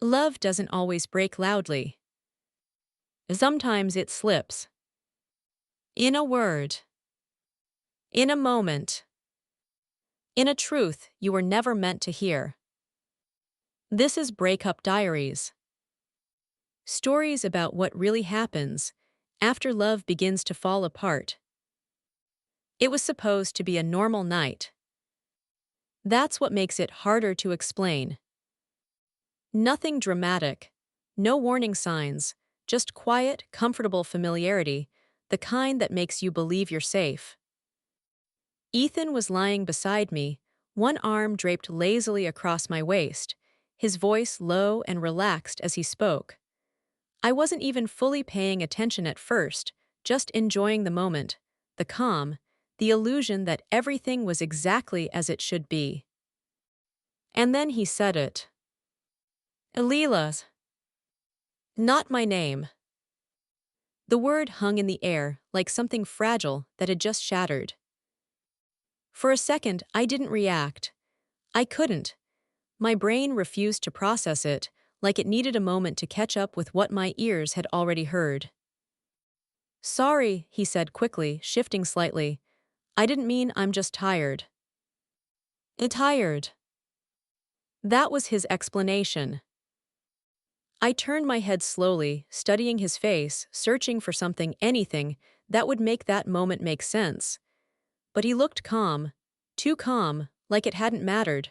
Love doesn't always break loudly. Sometimes it slips. In a word. In a moment. In a truth you were never meant to hear. This is Breakup Diaries. Stories about what really happens after love begins to fall apart. It was supposed to be a normal night. That's what makes it harder to explain. Nothing dramatic. No warning signs. Just quiet, comfortable familiarity, the kind that makes you believe you're safe. Ethan was lying beside me, one arm draped lazily across my waist, his voice low and relaxed as he spoke. I wasn't even fully paying attention at first, just enjoying the moment, the calm, the illusion that everything was exactly as it should be. And then he said it. Leela's. Not my name. The word hung in the air like something fragile that had just shattered. For a second, I didn't react. I couldn't. My brain refused to process it, like it needed a moment to catch up with what my ears had already heard. Sorry, he said quickly, shifting slightly. I didn't mean I'm just tired. Tired. That was his explanation. I turned my head slowly, studying his face, searching for something, anything, that would make that moment make sense. But he looked calm. Too calm, like it hadn't mattered,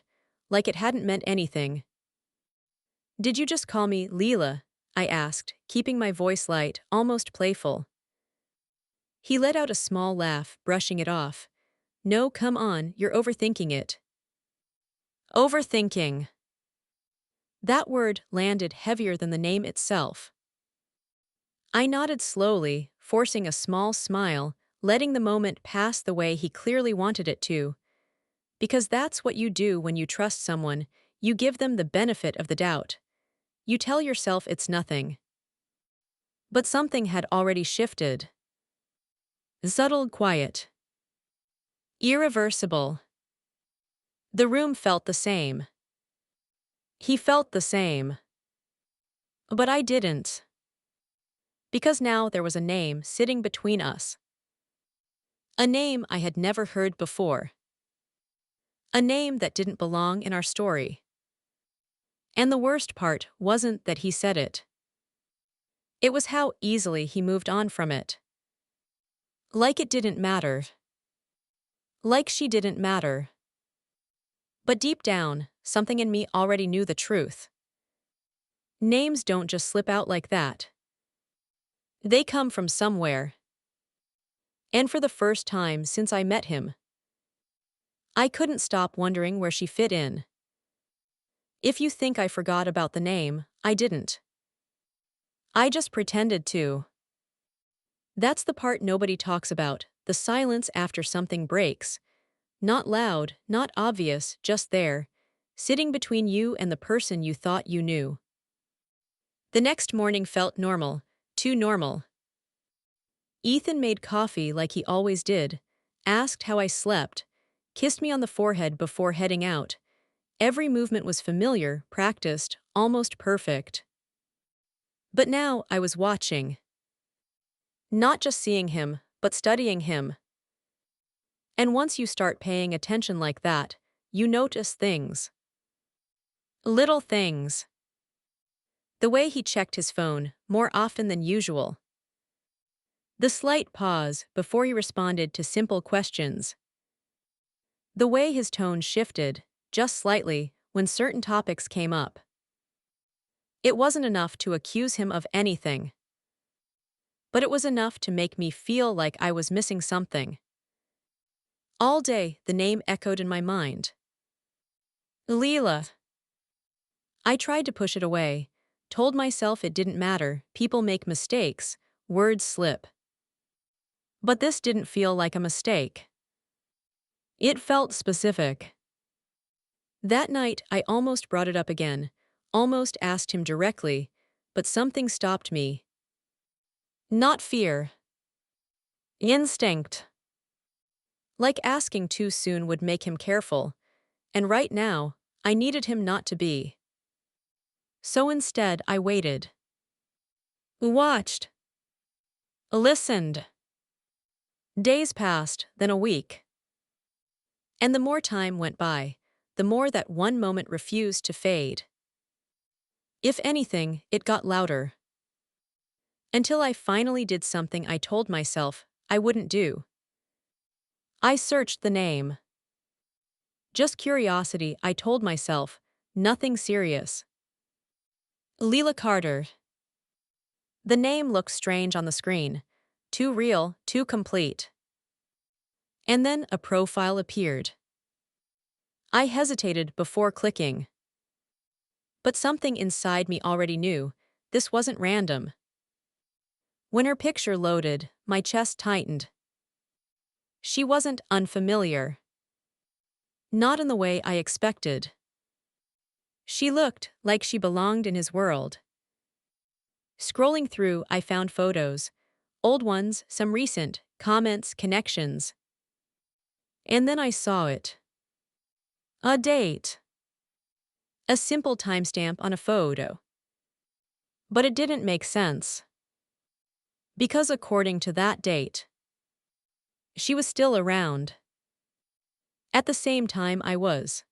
like it hadn't meant anything. Did you just call me Leela? I asked, keeping my voice light, almost playful. He let out a small laugh, brushing it off. No, come on, you're overthinking it. Overthinking. That word landed heavier than the name itself. I nodded slowly, forcing a small smile, letting the moment pass the way he clearly wanted it to. Because that's what you do when you trust someone, you give them the benefit of the doubt. You tell yourself it's nothing. But something had already shifted. Subtle quiet. Irreversible. The room felt the same. He felt the same. But I didn't. Because now there was a name sitting between us. A name I had never heard before. A name that didn't belong in our story. And the worst part wasn't that he said it. It was how easily he moved on from it. Like it didn't matter. Like she didn't matter. But deep down, something in me already knew the truth. Names don't just slip out like that. They come from somewhere. And for the first time since I met him, I couldn't stop wondering where she fit in. If you think I forgot about the name, I didn't. I just pretended to. That's the part nobody talks about, the silence after something breaks. Not loud, not obvious, just there, sitting between you and the person you thought you knew. The next morning felt normal, too normal. Ethan made coffee like he always did, asked how I slept, kissed me on the forehead before heading out. Every movement was familiar, practiced, almost perfect. But now I was watching. Not just seeing him, but studying him. And once you start paying attention like that, you notice things. Little things. The way he checked his phone, more often than usual. The slight pause before he responded to simple questions. The way his tone shifted, just slightly, when certain topics came up. It wasn't enough to accuse him of anything. But it was enough to make me feel like I was missing something. All day, the name echoed in my mind. Leela. I tried to push it away, told myself it didn't matter, people make mistakes, words slip. But this didn't feel like a mistake. It felt specific. That night, I almost brought it up again, almost asked him directly, but something stopped me. Not fear. Instinct. Like asking too soon would make him careful, and right now, I needed him not to be. So instead, I waited. Watched. Listened. Days passed, then a week. And the more time went by, the more that one moment refused to fade. If anything, it got louder. Until I finally did something I told myself I wouldn't do. I searched the name. Just curiosity, I told myself, nothing serious. Leela Carter. The name looked strange on the screen. Too real, too complete. And then a profile appeared. I hesitated before clicking. But something inside me already knew this wasn't random. When her picture loaded, my chest tightened. She wasn't unfamiliar. Not in the way I expected. She looked like she belonged in his world. Scrolling through, I found photos. Old ones, some recent, comments, connections. And then I saw it. A date. A simple timestamp on a photo. But it didn't make sense. Because according to that date, she was still around. At the same time I was.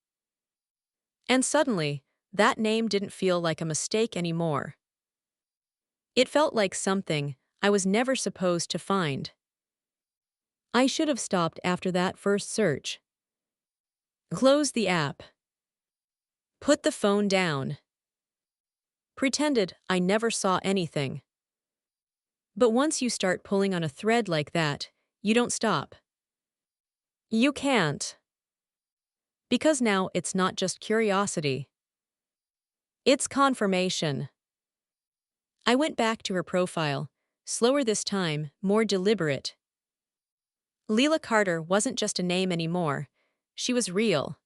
And suddenly, that name didn't feel like a mistake anymore. It felt like something I was never supposed to find. I should have stopped after that first search. Closed the app. Put the phone down. Pretended I never saw anything. But once you start pulling on a thread like that, you don't stop. You can't. Because now it's not just curiosity. It's confirmation. I went back to her profile, slower this time, more deliberate. Leela Carter wasn't just a name anymore. She was real.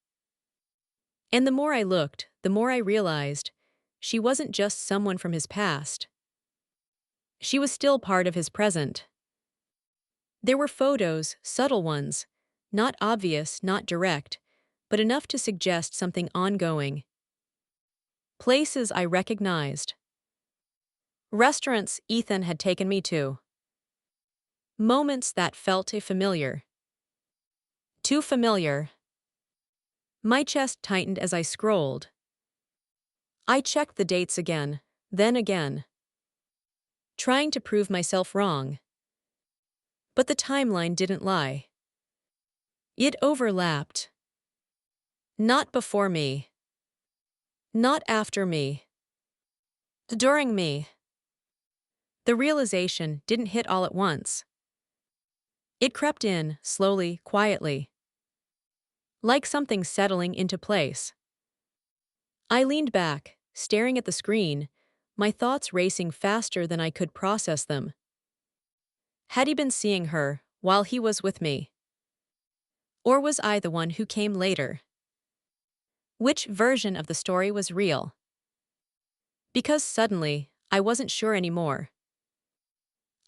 And the more I looked, the more I realized she wasn't just someone from his past. She was still part of his present. There were photos, subtle ones, not obvious, not direct, but enough to suggest something ongoing. Places I recognized. Restaurants Ethan had taken me to. Moments that felt familiar. Too familiar. My chest tightened as I scrolled. I checked the dates again, then again. Trying to prove myself wrong. But the timeline didn't lie. It overlapped. Not before me. Not after me. During me. The realization didn't hit all at once. It crept in, slowly, quietly. Like something settling into place. I leaned back, staring at the screen, my thoughts racing faster than I could process them. Had he been seeing her while he was with me? Or was I the one who came later? Which version of the story was real? Because suddenly, I wasn't sure anymore.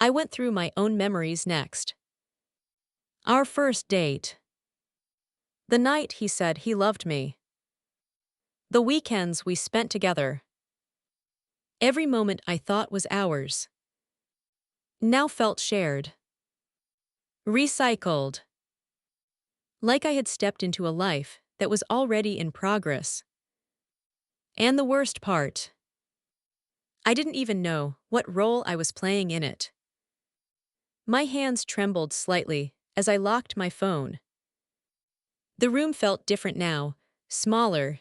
I went through my own memories next. Our first date. The night he said he loved me. The weekends we spent together. Every moment I thought was ours. Now felt shared. Recycled. Like I had stepped into a life that was already in progress. And the worst part. I didn't even know what role I was playing in it. My hands trembled slightly as I locked my phone. The room felt different now, smaller.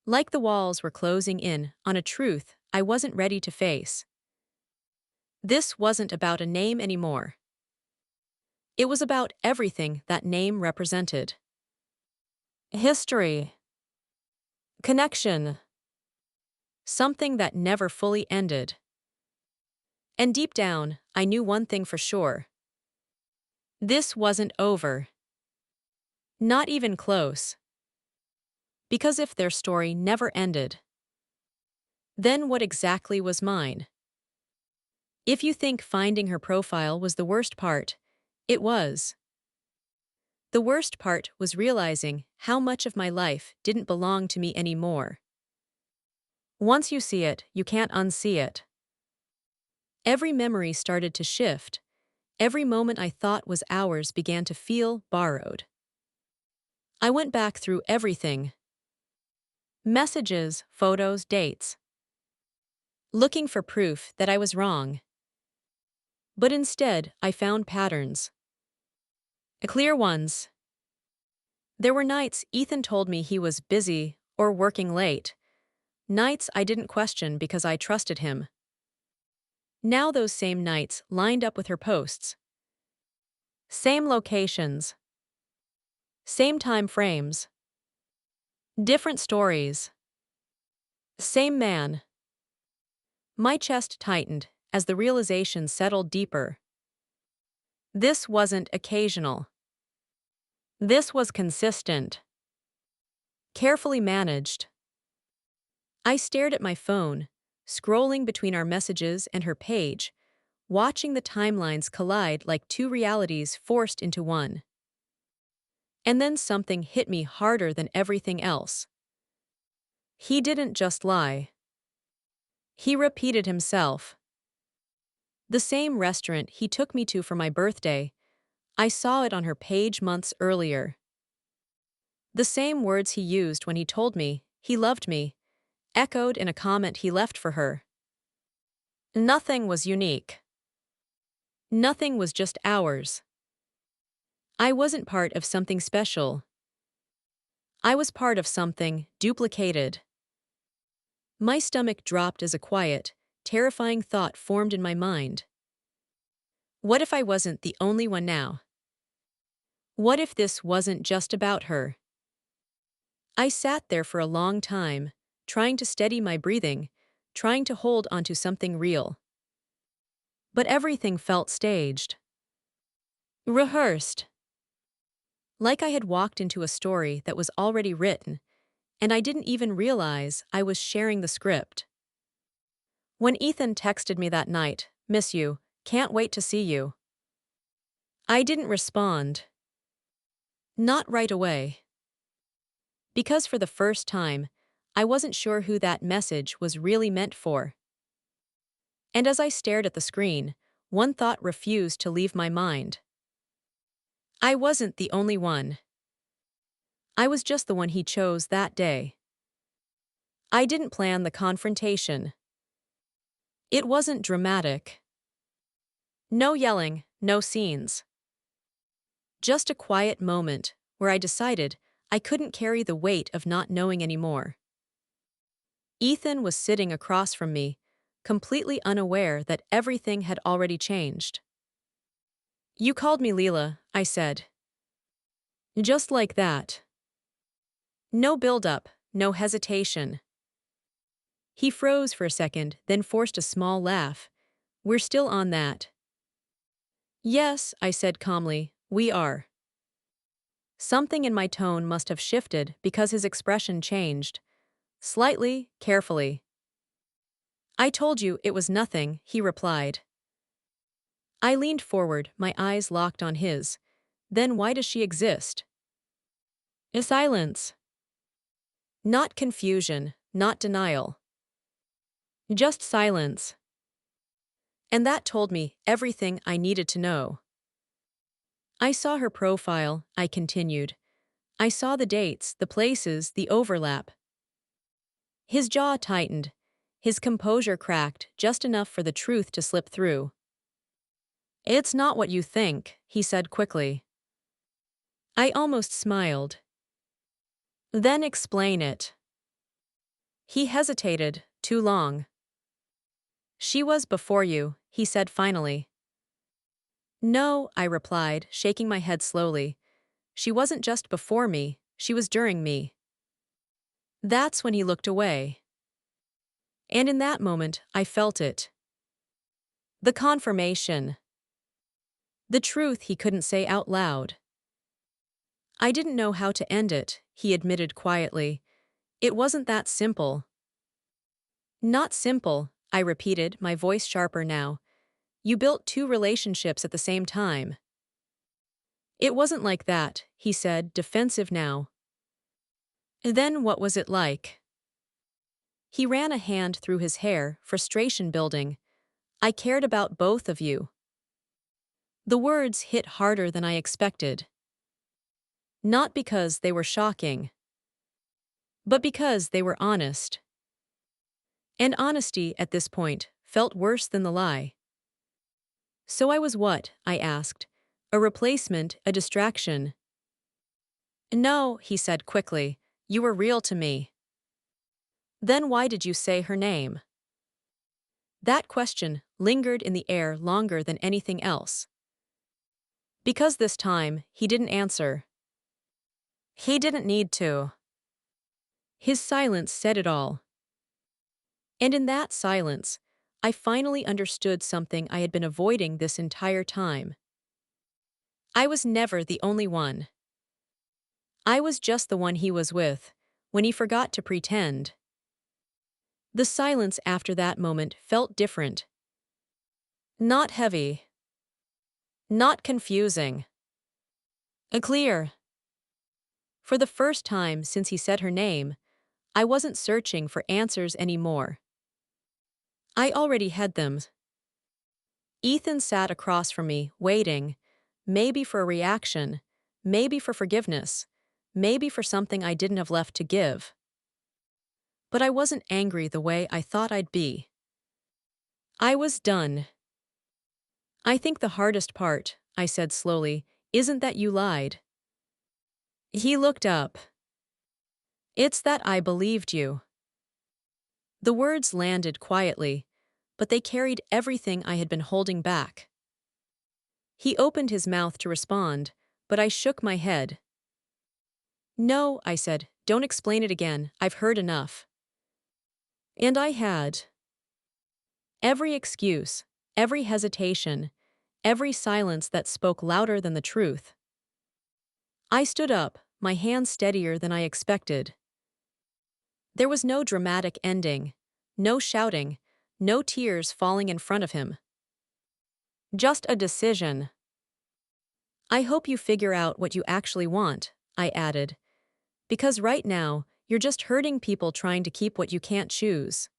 Like the walls were closing in on a truth I wasn't ready to face. This wasn't about a name anymore. It was about everything that name represented. History. Connection. Something that never fully ended. And deep down, I knew one thing for sure. This wasn't over. Not even close. Because if their story never ended, then what exactly was mine? If you think finding her profile was the worst part, it was. The worst part was realizing how much of my life didn't belong to me anymore. Once you see it, you can't unsee it. Every memory started to shift. Every moment I thought was ours began to feel borrowed. I went back through everything: messages, photos, dates, looking for proof that I was wrong. But instead, I found patterns. Clear ones. There were nights Ethan told me he was busy or working late. Nights I didn't question because I trusted him. Now those same nights lined up with her posts. Same locations. Same time frames. Different stories. Same man. My chest tightened as the realization settled deeper. This wasn't occasional. This was consistent. Carefully managed. I stared at my phone, scrolling between our messages and her page, watching the timelines collide like two realities forced into one. And then something hit me harder than everything else. He didn't just lie. He repeated himself. The same restaurant he took me to for my birthday, I saw it on her page months earlier. The same words he used when he told me he loved me, echoed in a comment he left for her. Nothing was unique. Nothing was just ours. I wasn't part of something special. I was part of something duplicated. My stomach dropped as a quiet, terrifying thought formed in my mind. What if I wasn't the only one now? What if this wasn't just about her? I sat there for a long time, trying to steady my breathing, trying to hold onto something real. But everything felt staged. Rehearsed. Like I had walked into a story that was already written, and I didn't even realize I was sharing the script. When Ethan texted me that night, "Miss you, can't wait to see you," I didn't respond. Not right away. Because for the first time, I wasn't sure who that message was really meant for. And as I stared at the screen, one thought refused to leave my mind. I wasn't the only one. I was just the one he chose that day. I didn't plan the confrontation. It wasn't dramatic. No yelling, no scenes. Just a quiet moment where I decided I couldn't carry the weight of not knowing anymore. Ethan was sitting across from me, completely unaware that everything had already changed. "You called me Leela," I said. Just like that. No build-up, no hesitation. He froze for a second, then forced a small laugh. "We're still on that." "Yes," I said calmly, "we are." Something in my tone must have shifted because his expression changed. Slightly, carefully. "I told you it was nothing," he replied. I leaned forward, my eyes locked on his. Then why does she exist? A silence. Not confusion, not denial. Just silence. And that told me everything I needed to know. I saw her profile, I continued. I saw the dates, the places, the overlap. His jaw tightened. His composure cracked just enough for the truth to slip through. "It's not what you think," he said quickly. I almost smiled. "Then explain it." He hesitated, too long. "She was before you," he said finally. "No," I replied, shaking my head slowly. "She wasn't just before me, she was during me." That's when he looked away. And in that moment, I felt it. The confirmation. The truth he couldn't say out loud. "I didn't know how to end it," he admitted quietly. "It wasn't that simple." "Not simple," I repeated, my voice sharper now. "You built two relationships at the same time." "It wasn't like that," he said, defensive now. "Then what was it like?" He ran a hand through his hair, frustration building. I cared about both of you. The words hit harder than I expected. Not because they were shocking, but because they were honest. And honesty, at this point, felt worse than the lie. So I was what? I asked. A replacement, a distraction. No, he said quickly. You were real to me. Then why did you say her name? That question lingered in the air longer than anything else. Because this time, he didn't answer. He didn't need to. His silence said it all. And in that silence, I finally understood something I had been avoiding this entire time. I was never the only one. I was just the one he was with, when he forgot to pretend. The silence after that moment felt different. Not heavy. Not confusing. Clear. For the first time since he said her name, I wasn't searching for answers anymore. I already had them. Ethan sat across from me, waiting, maybe for a reaction, maybe for forgiveness, maybe for something I didn't have left to give. But I wasn't angry the way I thought I'd be. I was done. I think the hardest part, I said slowly, isn't that you lied. He looked up. It's that I believed you. The words landed quietly, but they carried everything I had been holding back. He opened his mouth to respond, but I shook my head. No, I said, don't explain it again, I've heard enough. And I had. Every excuse, every hesitation, every silence that spoke louder than the truth. I stood up, my hands steadier than I expected. There was no dramatic ending, no shouting, no tears falling in front of him. Just a decision. I hope you figure out what you actually want, I added. Because right now, you're just hurting people trying to keep what you can't choose.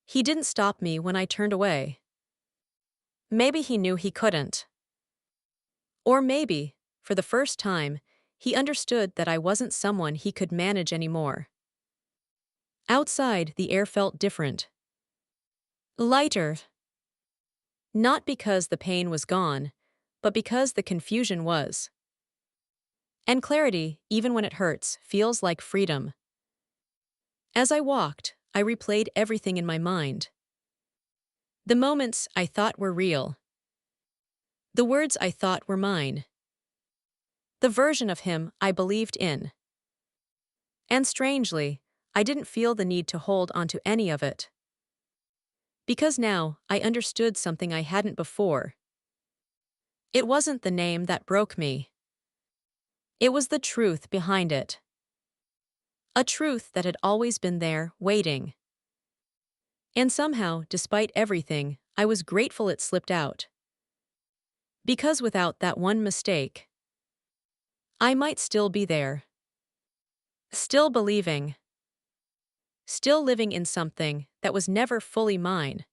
He didn't stop me when I turned away. Maybe he knew he couldn't. Or maybe, for the first time, he understood that I wasn't someone he could manage anymore. Outside, the air felt different. Lighter. Not because the pain was gone, but because the confusion was. And clarity, even when it hurts, feels like freedom. As I walked, I replayed everything in my mind. The moments I thought were real. The words I thought were mine. The version of him I believed in. And strangely, I didn't feel the need to hold onto any of it. Because now, I understood something I hadn't before. It wasn't the name that broke me. It was the truth behind it. A truth that had always been there, waiting. And somehow, despite everything, I was grateful it slipped out. Because without that one mistake, I might still be there. Still believing. Still living in something that was never fully mine.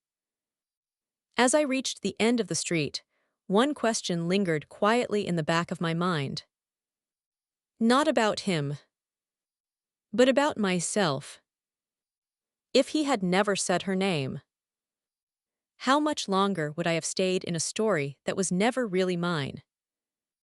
As I reached the end of the street, one question lingered quietly in the back of my mind. Not about him, but about myself. If he had never said her name, how much longer would I have stayed in a story that was never really mine?